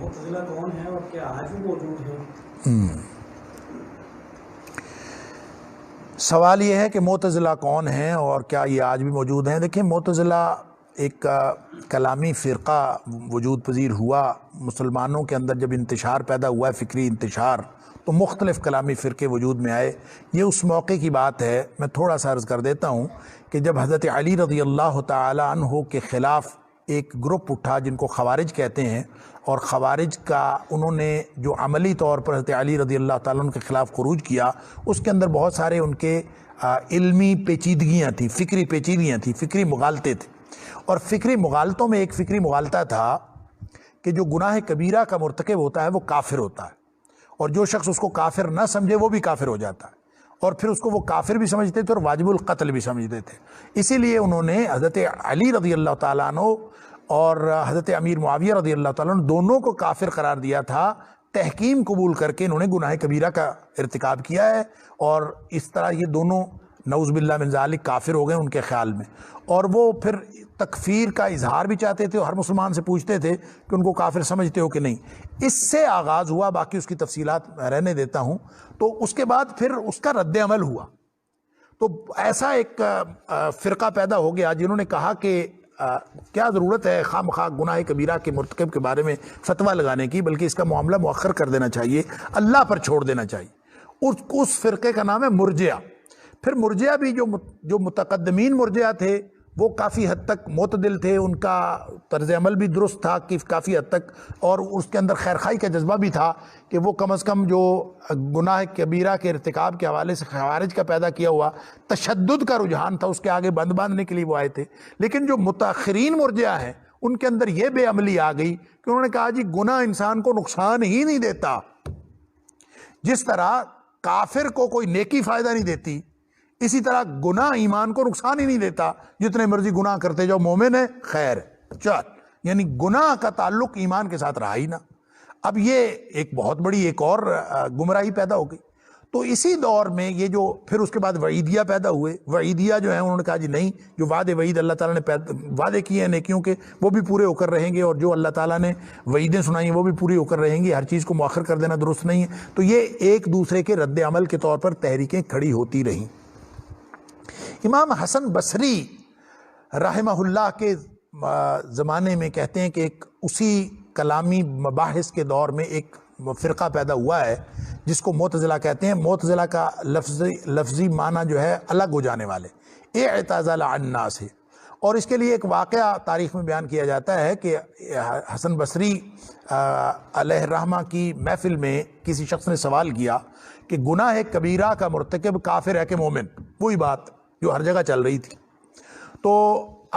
معتزلہ کون ہے اور کیا آج بھی موجود ہے؟ سوال یہ ہے کہ معتزلہ کون ہیں اور کیا یہ آج بھی موجود ہیں؟ دیکھیں، معتزلہ ایک کلامی فرقہ وجود پذیر ہوا مسلمانوں کے اندر جب انتشار پیدا ہوا ہے، فکری انتشار، تو مختلف کلامی فرقے وجود میں آئے۔ یہ اس موقع کی بات ہے، میں تھوڑا سا عرض کر دیتا ہوں کہ جب حضرت علی رضی اللہ تعالی عنہ کے خلاف ایک گروپ اٹھا جن کو خوارج کہتے ہیں، اور خوارج کا انہوں نے جو عملی طور پر حضرت علی رضی اللہ تعالیٰ عنہ کے خلاف خروج کیا، اس کے اندر بہت سارے ان کے علمی پیچیدگیاں تھیں، فکری پیچیدگیاں تھیں، فکری مغالطے تھے۔ اور فکری مغالطوں میں ایک فکری مغالطہ تھا کہ جو گناہ کبیرہ کا مرتکب ہوتا ہے وہ کافر ہوتا ہے، اور جو شخص اس کو کافر نہ سمجھے وہ بھی کافر ہو جاتا ہے، اور پھر اس کو وہ کافر بھی سمجھتے تھے اور واجب القتل بھی سمجھتے تھے۔ اسی لیے انہوں نے حضرت علی رضی اللہ تعالیٰ عنہ اور حضرت امیر معاویہ رضی اللہ تعالیٰ عنہ دونوں کو کافر قرار دیا تھا۔ تحکیم قبول کر کے انہوں نے گناہ کبیرہ کا ارتکاب کیا ہے، اور اس طرح یہ دونوں نعوذ باللہ من ذالک کافر ہو گئے ان کے خیال میں۔ اور وہ پھر تکفیر کا اظہار بھی چاہتے تھے، اور ہر مسلمان سے پوچھتے تھے کہ ان کو کافر سمجھتے ہو کہ نہیں۔ اس سے آغاز ہوا، باقی اس کی تفصیلات رہنے دیتا ہوں۔ تو اس کے بعد پھر اس کا رد عمل ہوا، تو ایسا ایک فرقہ پیدا ہو گیا جنہوں نے کہا کہ کیا ضرورت ہے خواہ مخواہ گناہ کبیرہ کے مرتکب کے بارے میں فتویٰ لگانے کی، بلکہ اس کا معاملہ مؤخر کر دینا چاہیے، اللہ پر چھوڑ دینا چاہیے۔ اس فرقے کا نام ہے مرجئہ۔ پھر مرجئہ بھی جو متقدمین مرجئہ تھے وہ کافی حد تک معتدل تھے، ان کا طرز عمل بھی درست تھا کافی حد تک، اور اس کے اندر خیرخواہی کا جذبہ بھی تھا کہ وہ کم از کم جو گناہ کبیرہ کے ارتکاب کے حوالے سے خوارج کا پیدا کیا ہوا تشدد کا رجحان تھا، اس کے آگے بند باندھنے کے لیے وہ آئے تھے۔ لیکن جو متاخرین مرجئہ ہیں ان کے اندر یہ بے عملی آ گئی کہ انہوں نے کہا جی گناہ انسان کو نقصان ہی نہیں دیتا، جس طرح کافر کو کوئی نیکی فائدہ نہیں دیتی، اسی طرح گناہ ایمان کو نقصان ہی نہیں دیتا، جتنے مرضی گناہ کرتے جاؤ مومن ہے خیر چل، یعنی گناہ کا تعلق ایمان کے ساتھ رہا ہی نہ۔ اب یہ ایک بہت بڑی ایک اور گمراہی پیدا ہو گئی۔ تو اسی دور میں یہ جو پھر اس کے بعد وعیدیہ پیدا ہوئے، وعیدیہ جو ہیں انہوں نے کہا جی نہیں، جو وعدے وعید اللہ تعالیٰ نے وعدے کیے ہیں نیکیوں کے وہ بھی پورے ہو کر رہیں گے، اور جو اللہ تعالیٰ نے وعیدیں سنائی ہیں وہ بھی پوری ہو کر رہیں گی، ہر چیز کو مؤخر کر دینا درست نہیں ہے۔ تو یہ ایک دوسرے کے رد عمل کے طور پر تحریکیں کھڑی ہوتی رہیں۔ امام حسن بصری رحمہ اللہ کے زمانے میں کہتے ہیں کہ ایک اسی کلامی مباحث کے دور میں ایک فرقہ پیدا ہوا ہے جس کو معتزلہ کہتے ہیں۔ معتزلہ کا لفظی معنی جو ہے الگ ہو جانے والے، اعتزل عن الناس ہے، اور اس کے لیے ایک واقعہ تاریخ میں بیان کیا جاتا ہے کہ حسن بصری علیہ الرحمہ کی محفل میں کسی شخص نے سوال کیا کہ گناہ کبیرہ کا مرتکب کافر ہے کہ مومن، وہی بات جو ہر جگہ چل رہی تھی۔ تو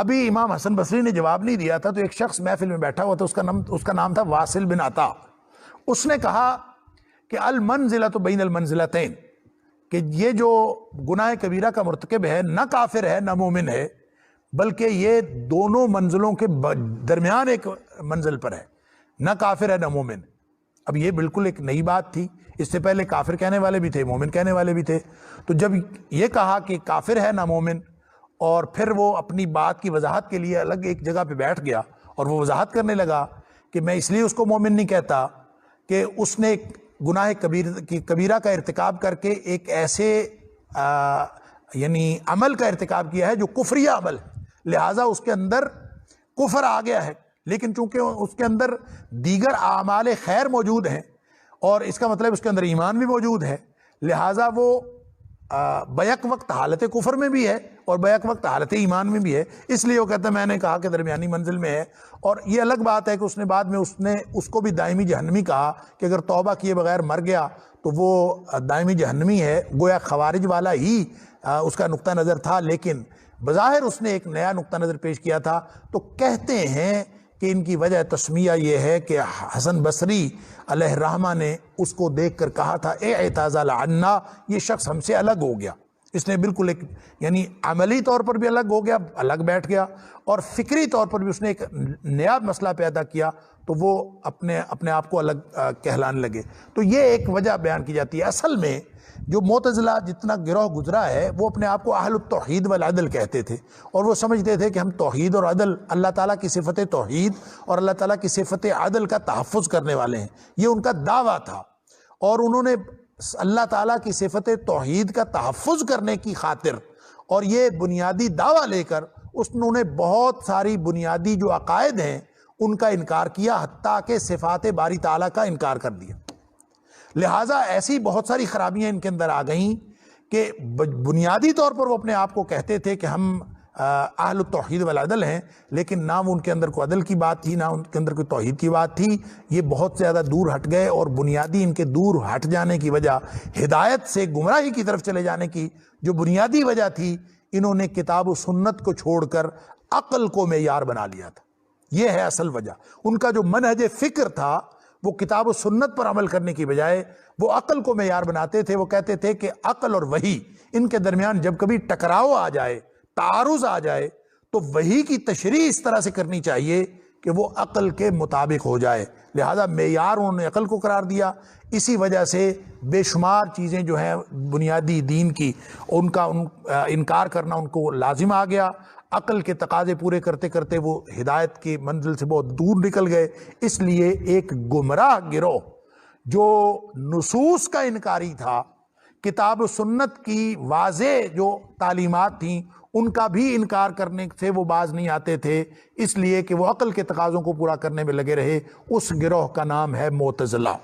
ابھی امام حسن بصری نے جواب نہیں دیا تھا، تو ایک شخص محفل میں بیٹھا ہوا تھا، اس کا نام تھا واصل بن عطا۔ اس نے کہا کہ المنزلۃ بین المنزلتین، کہ یہ جو گناہ کبیرہ کا مرتکب ہے نہ کافر ہے نہ مومن ہے، بلکہ یہ دونوں منزلوں کے درمیان ایک منزل پر ہے، نہ کافر ہے نہ مومن۔ اب یہ بالکل ایک نئی بات تھی، اس سے پہلے کافر کہنے والے بھی تھے، مومن کہنے والے بھی تھے۔ تو جب یہ کہا کہ کافر ہے نہ مومن، اور پھر وہ اپنی بات کی وضاحت کے لیے الگ ایک جگہ پہ بیٹھ گیا اور وہ وضاحت کرنے لگا کہ میں اس لیے اس کو مومن نہیں کہتا کہ اس نے گناہ کبیرہ کا ارتکاب کر کے ایک ایسے یعنی عمل کا ارتکاب کیا ہے جو کفریہ عمل ہے، لہٰذا اس کے اندر کفر آ گیا ہے، لیکن چونکہ اس کے اندر دیگر اعمال خیر موجود ہیں، اور اس کا مطلب اس کے اندر ایمان بھی موجود ہے، لہٰذا وہ بیک وقت حالت کفر میں بھی ہے اور بیک وقت حالت ایمان میں بھی ہے، اس لیے وہ کہتا ہے میں نے کہا کہ درمیانی منزل میں ہے۔ اور یہ الگ بات ہے کہ اس نے بعد میں اس کو بھی دائمی جہنمی کہا کہ اگر توبہ کیے بغیر مر گیا تو وہ دائمی جہنمی ہے، گویا خوارج والا ہی اس کا نقطہ نظر تھا، لیکن بظاہر اس نے ایک نیا نقطہ نظر پیش کیا تھا۔ تو کہتے ہیں کہ ان کی وجہ تسمیہ یہ ہے کہ حسن بصری علیہ الرحمہ نے اس کو دیکھ کر کہا تھا اعتزل عنا، یہ شخص ہم سے الگ ہو گیا، اس نے بالکل ایک یعنی عملی طور پر بھی الگ ہو گیا، الگ بیٹھ گیا، اور فکری طور پر بھی اس نے ایک نیا مسئلہ پیدا کیا، تو وہ اپنے آپ کو الگ کہلانے لگے۔ تو یہ ایک وجہ بیان کی جاتی ہے۔ اصل میں جو معتزلہ جتنا گروہ گزرا ہے وہ اپنے آپ کو اہل التوحید والعدل کہتے تھے، اور وہ سمجھتے تھے کہ ہم توحید اور عدل، اللہ تعالیٰ کی صفت توحید اور اللہ تعالیٰ کی صفت عدل کا تحفظ کرنے والے ہیں، یہ ان کا دعویٰ تھا۔ اور انہوں نے اللہ تعالیٰ کی صفت توحید کا تحفظ کرنے کی خاطر اور یہ بنیادی دعویٰ لے کر انہوں نے بہت ساری بنیادی جو عقائد ہیں ان کا انکار کیا، حتیٰ کہ صفات باری تعالیٰ کا انکار کر دیا۔ لہٰذا ایسی بہت ساری خرابیاں ان کے اندر آ گئیں کہ بنیادی طور پر وہ اپنے آپ کو کہتے تھے کہ ہم اہل التوحید والعدل ہیں، لیکن نہ ان کے اندر کوئی عدل کی بات تھی، نہ ان کے اندر کوئی توحید کی بات تھی۔ یہ بہت زیادہ دور ہٹ گئے، اور بنیادی ان کے دور ہٹ جانے کی وجہ، ہدایت سے گمراہی کی طرف چلے جانے کی جو بنیادی وجہ تھی، انہوں نے کتاب و سنت کو چھوڑ کر عقل کو معیار بنا لیا تھا۔ یہ ہے اصل وجہ۔ ان کا جو منہج فکر تھا وہ کتاب و سنت پر عمل کرنے کی بجائے وہ عقل کو معیار بناتے تھے۔ وہ کہتے تھے کہ عقل اور وحی ان کے درمیان جب کبھی ٹکراؤ آ جائے، تعارض آ جائے، تو وحی کی تشریح اس طرح سے کرنی چاہیے کہ وہ عقل کے مطابق ہو جائے۔ لہذا معیار انہوں نے عقل کو قرار دیا۔ اسی وجہ سے بے شمار چیزیں جو ہیں بنیادی دین کی، ان کا انکار کرنا ان کو لازم آ گیا۔ عقل کے تقاضے پورے کرتے کرتے وہ ہدایت کی منزل سے بہت دور نکل گئے۔ اس لیے ایک گمراہ گروہ جو نصوص کا انکاری تھا، کتاب و سنت کی واضح جو تعلیمات تھیں ان کا بھی انکار کرنے سے وہ باز نہیں آتے تھے، اس لیے کہ وہ عقل کے تقاضوں کو پورا کرنے میں لگے رہے۔ اس گروہ کا نام ہے معتزلہ۔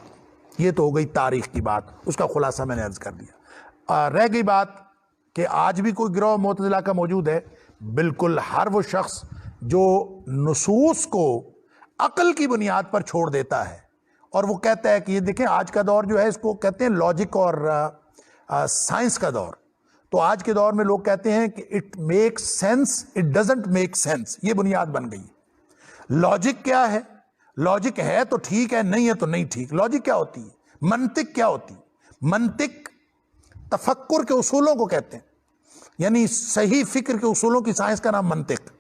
یہ تو ہو گئی تاریخ کی بات، اس کا خلاصہ میں نے عرض کر دیا۔ رہ گئی بات کہ آج بھی کوئی گروہ معتزلہ کا موجود ہے۔ بالکل ہر وہ شخص جو نصوص کو عقل کی بنیاد پر چھوڑ دیتا ہے اور وہ کہتا ہے کہ یہ دیکھیں آج کا دور جو ہے اس کو کہتے ہیں لاجک اور سائنس کا دور۔ تو آج کے دور میں لوگ کہتے ہیں کہ it make sense, it doesn't make sense, یہ بنیاد بن گئی۔ لاجک کیا ہے؟ لاجک ہے تو ٹھیک ہے، نہیں ہے تو نہیں ٹھیک۔ لاجک کیا ہوتی ہے؟ منطق کیا ہوتی ہے؟ منطق تفکر کے اصولوں کو کہتے ہیں، یعنی صحیح فکر کے اصولوں کی سائنس کا نام منطق۔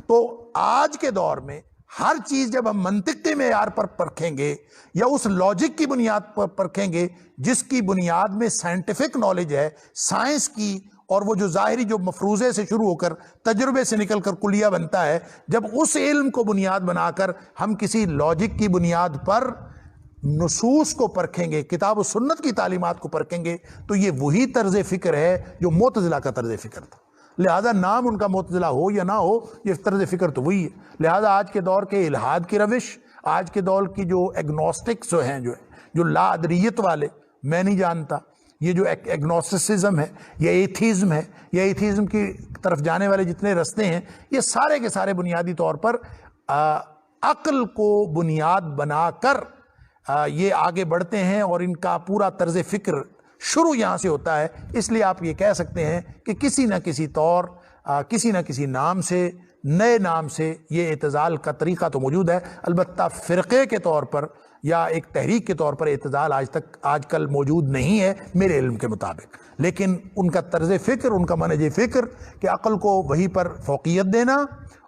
تو آج کے دور میں ہر چیز جب ہم منطق کے معیار پر پرکھیں گے یا اس لاجک کی بنیاد پر پرکھیں گے جس کی بنیاد میں سائنٹیفک نالج ہے، سائنس کی، اور وہ جو ظاہری جو مفروضے سے شروع ہو کر تجربے سے نکل کر کلیہ بنتا ہے، جب اس علم کو بنیاد بنا کر ہم کسی لاجک کی بنیاد پر نصوص کو پرکھیں گے، کتاب و سنت کی تعلیمات کو پرکھیں گے، تو یہ وہی طرز فکر ہے جو معتزلہ کا طرز فکر تھا۔ لہذا نام ان کا معتزلہ ہو یا نہ ہو، یہ طرز فکر تو وہی ہے۔ لہذا آج کے دور کے الحاد کی روش، آج کے دور کی جو ایگنوسٹکس جو ہیں، جو لا ادریت والے، میں نہیں جانتا، یہ جو ایگنوسٹسزم ہے یا ایتھیزم ہے، یا ایتھیزم کی طرف جانے والے جتنے رستے ہیں، یہ سارے کے سارے بنیادی طور پر عقل کو بنیاد بنا کر یہ آگے بڑھتے ہیں، اور ان کا پورا طرز فکر شروع یہاں سے ہوتا ہے۔ اس لیے آپ یہ کہہ سکتے ہیں کہ کسی نہ کسی طور، کسی نہ کسی نام سے، نئے نام سے یہ اعتزال کا طریقہ تو موجود ہے۔ البتہ فرقے کے طور پر یا ایک تحریک کے طور پر اعتزال آج کل موجود نہیں ہے میرے علم کے مطابق، لیکن ان کا طرز فکر، ان کا منہج فکر کہ عقل کو وہی پر فوقیت دینا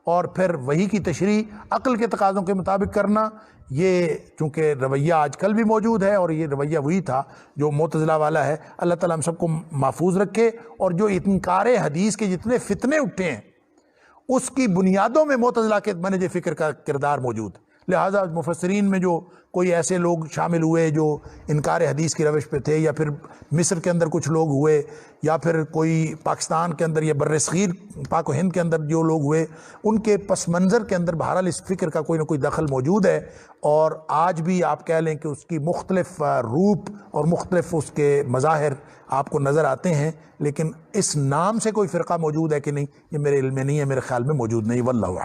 اور پھر وہی کی تشریح عقل کے تقاضوں کے مطابق کرنا، یہ چونکہ رویہ آج کل بھی موجود ہے، اور یہ رویہ وہی تھا جو معتزلہ والا ہے۔ اللہ تعالیٰ ہم سب کو محفوظ رکھے، اور جو انکار حدیث کے جتنے فتنے اٹھے ہیں اس کی بنیادوں میں معتزلہ کے منہج فکر کا کردار موجود۔ لہٰذا مفسرین میں جو کوئی ایسے لوگ شامل ہوئے جو انکار حدیث کی روش پہ تھے، یا پھر مصر کے اندر کچھ لوگ ہوئے، یا پھر کوئی پاکستان کے اندر یا بر صغیر پاک و ہند کے اندر جو لوگ ہوئے، ان کے پس منظر کے اندر بہرحال اس فکر کا کوئی نہ کوئی دخل موجود ہے، اور آج بھی آپ کہہ لیں کہ اس کی مختلف روپ اور مختلف اس کے مظاہر آپ کو نظر آتے ہیں، لیکن اس نام سے کوئی فرقہ موجود ہے کہ نہیں، یہ میرے علم میں نہیں ہے، میرے خیال میں موجود نہیں، واللہ اعلم۔